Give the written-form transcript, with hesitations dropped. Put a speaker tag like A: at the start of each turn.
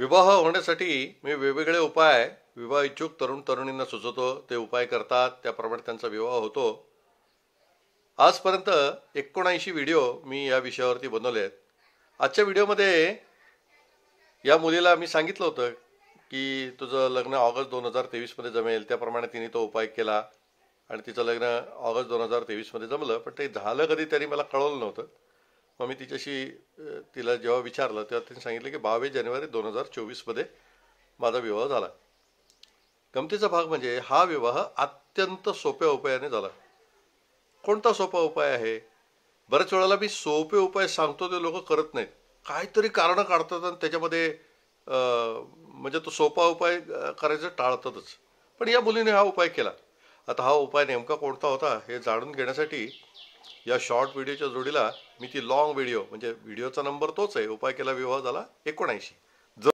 A: विवाह होण्यासाठी मी वेगवेगळे उपाय विवाह इच्छुक तरुण तरुणींना सुचवतो. ते उपाय करतात, त्याप्रमाणे त्यांचा विवाह होतो. आजपर्यंत 79 व्हिडिओ मी या विषयावरती बनवले आहेत. आजच्या व्हिडिओमध्ये या मुलीला मी सांगितलं होतं की तुझं लग्न ऑगस्ट 2023 मध्ये जमेल. त्याप्रमाणे तिने तो उपाय केला आणि तिचं लग्न ऑगस्ट 2023 मध्ये जमलं. पण ते झालं कधी तरी मला कळवलं नव्हतं. मग मी तिला जेव्हा विचारलं तेव्हा तिने सांगितलं की 22 जानेवारी 2024 मध्ये माझा विवाह झाला. गमतीचा भाग म्हणजे हा विवाह अत्यंत सोप्या उपायाने झाला. कोणता सोपा उपाय आहे? बऱ्याच वेळेला मी सोपे उपाय सांगतो ते लोक करत नाहीत, काहीतरी कारणं काढतात आणि त्याच्यामध्ये म्हणजे तो सोपा उपाय करायचं टाळतातच. पण या मुलीने हा उपाय केला. आता हा उपाय नेमका कोणता होता हे जाणून घेण्यासाठी या शॉर्ट व्हिडिओच्या जोडीला मी ती लॉंग व्हिडिओ, म्हणजे व्हिडिओचा नंबर तोच आहे, उपाय केला विवाह झाला 79,